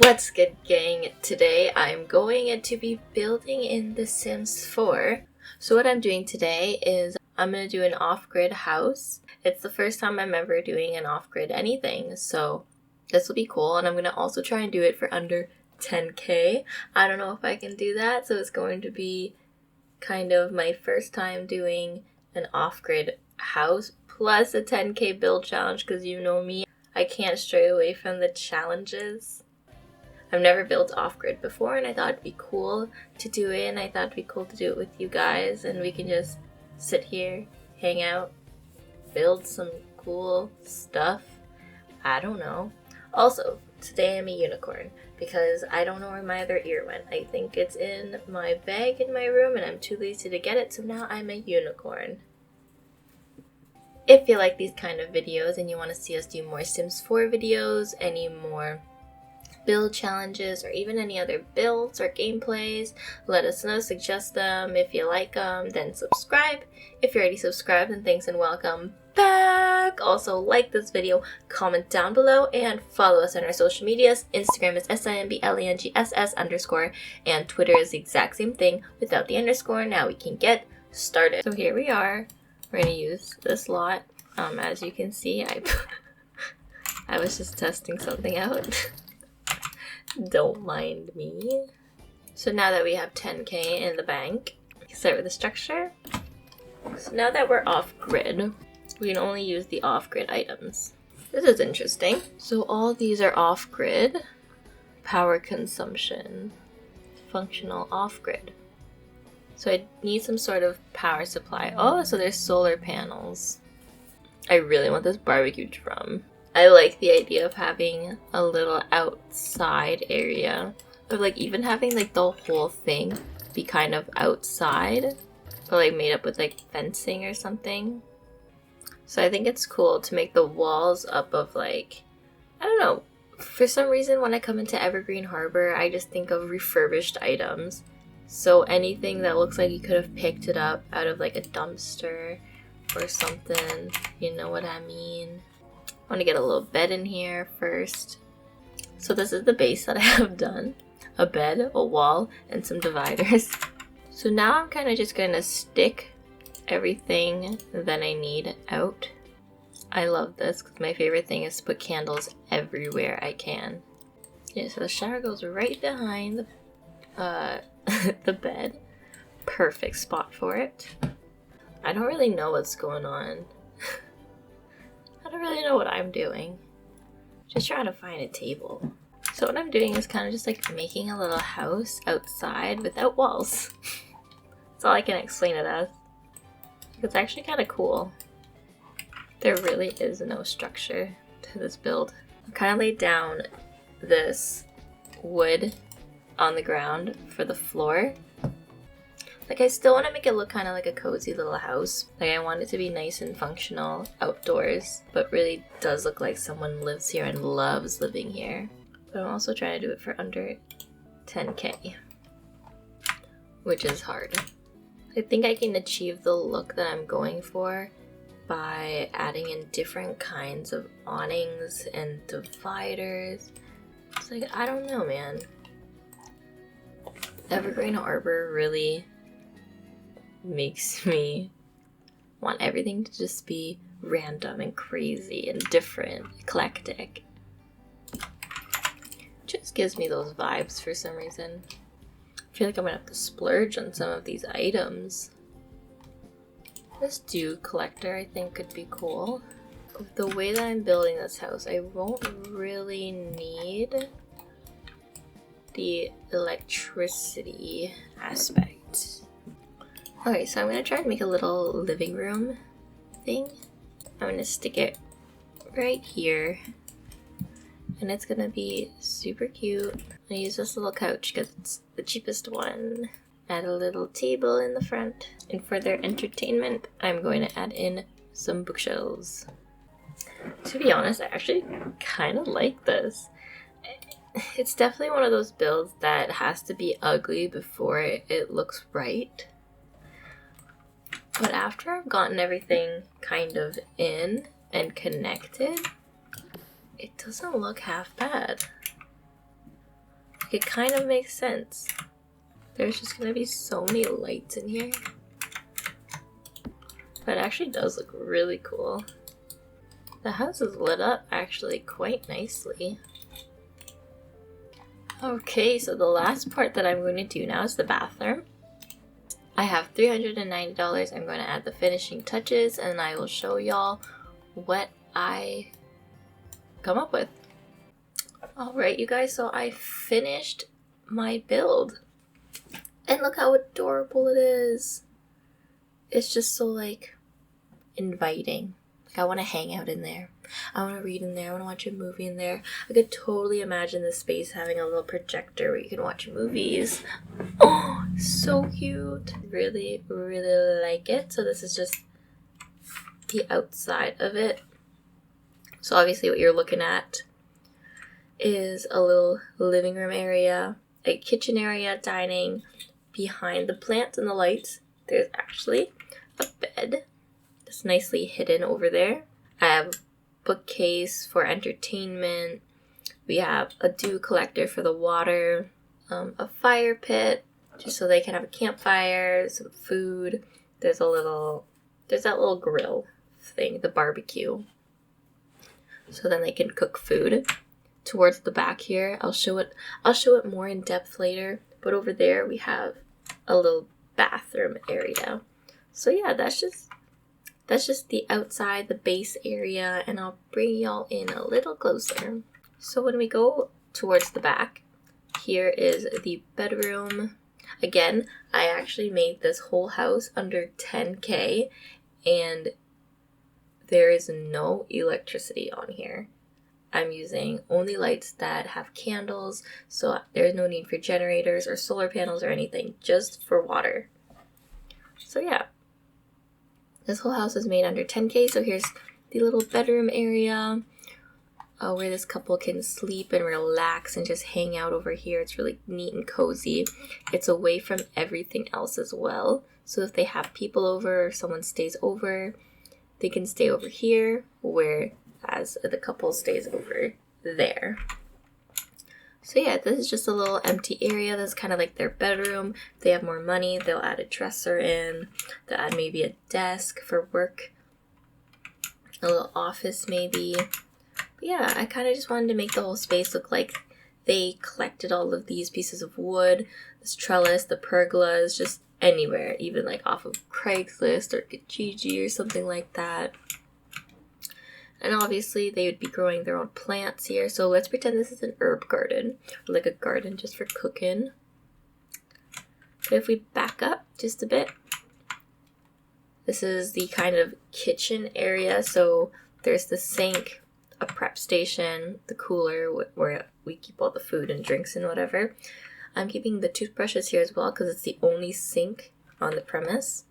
What's good, gang? Today I'm going to be building in The Sims 4. So what I'm doing today is I'm going to do an off-grid house. It's the first time I'm ever doing an off-grid anything, so this will be cool. And I'm going to also try and do it for under 10k. I don't know if I can do that, so it's going to be kind of my first time doing an off-grid house plus a 10k build challenge, because you know me, I can't stray away from the challenges. I've never built off-grid before, and I thought it'd be cool to do it, and I thought it'd be cool to do it with you guys, and we can just sit here, hang out, build some cool stuff. I don't know. Also, today I'm a unicorn, because I don't know where my other ear went. I think it's in my bag in my room, and I'm too lazy to get it, so now I'm a unicorn. If you like these kind of videos and you want to see us do more Sims 4 videos, any more build challenges, or even any other builds or gameplays, let us know, suggest them. If you like them, then subscribe. If you're already subscribed, then thanks and welcome back. Also, like this video, comment down below, and follow us on our social medias. Instagram is SIMBLANGSS_, and Twitter is the exact same thing without the underscore. Now we can get started. So here we are. We're gonna use this lot. As you can see, I was just testing something out. Don't mind me. So now that we have 10k in the bank, we can start with the structure. So now that we're off-grid, we can only use the off-grid items. This is interesting. So all these are off-grid. Power consumption. Functional off-grid. So I need some sort of power supply. Oh, so there's solar panels. I really want this barbecue drum. I like the idea of having a little outside area, but like even having like the whole thing be kind of outside, but like made up with like fencing or something. So I think it's cool to make the walls up of like, I don't know, for some reason when I come into Evergreen Harbor, I just think of refurbished items. So anything that looks like you could have picked it up out of like a dumpster or something, you know what I mean? I want to get a little bed in here first. So this is the base that I have done. A bed, a wall, and some dividers. So now I'm kind of just going to stick everything that I need out. I love this because my favorite thing is to put candles everywhere I can. Yeah, so the shower goes right behind the bed. Perfect spot for it. I don't really know what's going on. I don't really know what I'm doing. Just trying to find a table. So what I'm doing is kind of just like making a little house outside without walls. That's all I can explain it as. It's actually kind of cool. There really is no structure to this build. I kind of laid down this wood on the ground for the floor. Like, I still want to make it look kind of like a cozy little house. Like, I want it to be nice and functional outdoors, but really does look like someone lives here and loves living here. But I'm also trying to do it for under 10k, which is hard. I think I can achieve the look that I'm going for by adding in different kinds of awnings and dividers. It's like, I don't know, man. Evergreen Harbor really makes me want everything to just be random and crazy and different, eclectic. Just gives me those vibes for some reason. I feel like I'm gonna have to splurge on some of these items. This dew collector I think could be cool. With the way that I'm building this house, I won't really need the electricity aspect. Okay, so I'm gonna try and make a little living room thing. I'm gonna stick it right here, and it's gonna be super cute. I'm gonna use this little couch because it's the cheapest one. Add a little table in the front, and for their entertainment, I'm going to add in some bookshelves. To be honest, I actually kind of like this. It's definitely one of those builds that has to be ugly before it looks right. But after I've gotten everything kind of in and connected, it doesn't look half bad. it kind of makes sense. There's just gonna be so many lights in here. But it actually does look really cool. The house is lit up actually quite nicely. Okay, so the last part that I'm going to do now is the bathroom. I have $390. I'm going to add the finishing touches and I will show y'all what I come up with. Alright you guys, so I finished my build. And look how adorable it is. It's just so like inviting. Like I want to hang out in there. I want to read in there. I want to watch a movie in there. I could totally imagine this space having a little projector where you can watch movies. Oh, so cute. Really, really like it. So this is just the outside of it. So obviously what you're looking at is a little living room area, a kitchen area, dining. Behind the plants and the lights, there's actually a bed that's nicely hidden over there. I have a bookcase for entertainment. We have a dew collector for the water, a fire pit just so they can have a campfire, some food. There's that little grill thing, the barbecue, so then they can cook food. Towards the back here, I'll show it more in depth later. But over there we have a little bathroom area. So yeah, that's just the outside, the base area, and I'll bring y'all in a little closer. So when we go towards the back, here is the bedroom. Again, I actually made this whole house under 10K, and there is no electricity on here. I'm using only lights that have candles, so there's no need for generators or solar panels or anything, just for water. So yeah, this whole house is made under 10K, so here's the little bedroom area where this couple can sleep and relax and just hang out over here. It's really neat and cozy. It's away from everything else as well, so if they have people over or someone stays over, they can stay over here, whereas the couple stays over there. So yeah, this is just a little empty area. That's kind of like their bedroom. If they have more money, they'll add a dresser in. They'll add maybe a desk for work, a little office maybe. But yeah, I kind of just wanted to make the whole space look like they collected all of these pieces of wood, this trellis, the pergolas, just anywhere, even like off of Craigslist or Kijiji or something like that. And obviously they would be growing their own plants here. So let's pretend this is an herb garden, or like a garden just for cooking. But if we back up just a bit, this is the kind of kitchen area. So there's the sink, a prep station, the cooler where we keep all the food and drinks and whatever. I'm keeping the toothbrushes here as well because it's the only sink on the premise.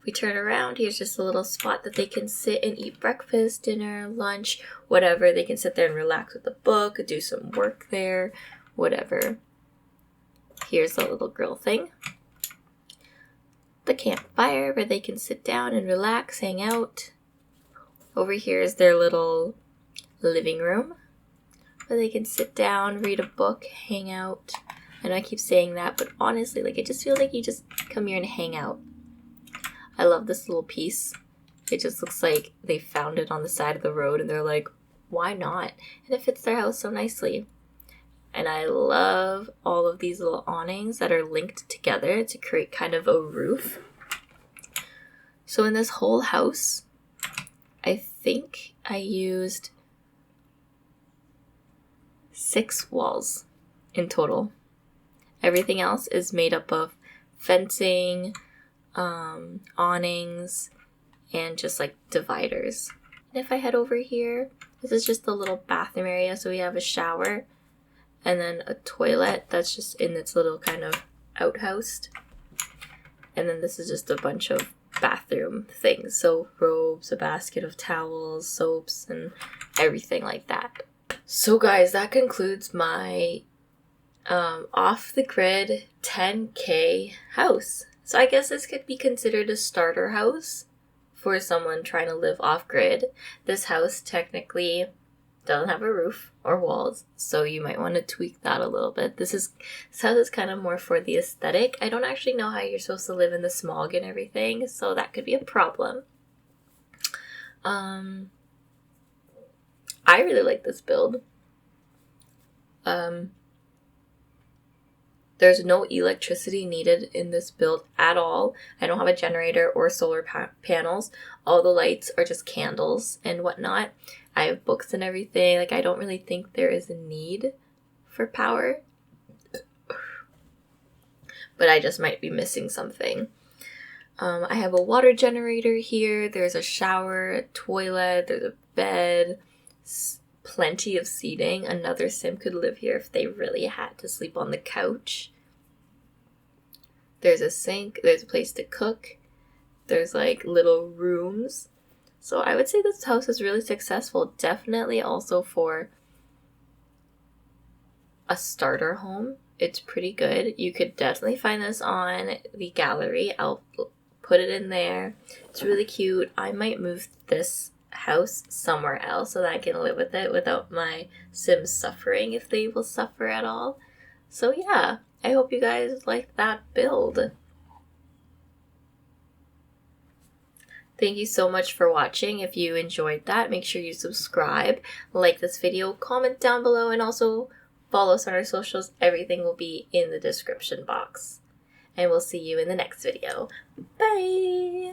If we turn around, here's just a little spot that they can sit and eat breakfast, dinner, lunch, whatever. They can sit there and relax with a book, do some work there, whatever. Here's the little grill thing. The campfire where they can sit down and relax, hang out. Over here is their little living room where they can sit down, read a book, hang out. I know I keep saying that, but honestly, like, it just feels like you just come here and hang out. I love this little piece. It just looks like they found it on the side of the road and they're like, why not? And it fits their house so nicely. And I love all of these little awnings that are linked together to create kind of a roof. So in this whole house, I think I used 6 walls in total. Everything else is made up of fencing, awnings, and just like dividers. And if I head over here, this is just the little bathroom area. So we have a shower and then a toilet that's just in its little kind of outhouse. And then this is just a bunch of bathroom things. So robes, a basket of towels, soaps, and everything like that. So guys, that concludes my off-the-grid 10K house. So I guess this could be considered a starter house for someone trying to live off-grid. This house technically doesn't have a roof or walls, so you might want to tweak that a little bit. This house is kind of more for the aesthetic. I don't actually know how you're supposed to live in the smog and everything, so that could be a problem. I really like this build. There's no electricity needed in this build at all. I don't have a generator or solar panels. All the lights are just candles and whatnot. I have books and everything. Like, I don't really think there is a need for power. But I just might be missing something. I have a water generator here. There's a shower, a toilet, there's a bed, plenty of seating. Another sim could live here if they really had to sleep on the couch. There's a sink, there's a place to cook, there's like little rooms. So I would say this house is really successful. Definitely also for a starter home. It's pretty good. You could definitely find this on the gallery. I'll put it in there. It's really cute. I might move this house somewhere else so that I can live with it without my Sims suffering, if they will suffer at all. So yeah, I hope you guys like that build. Thank you so much for watching. If you enjoyed that, make sure you subscribe, like this video, comment down below, and also follow us on our socials. Everything will be in the description box. And we'll see you in the next video. Bye!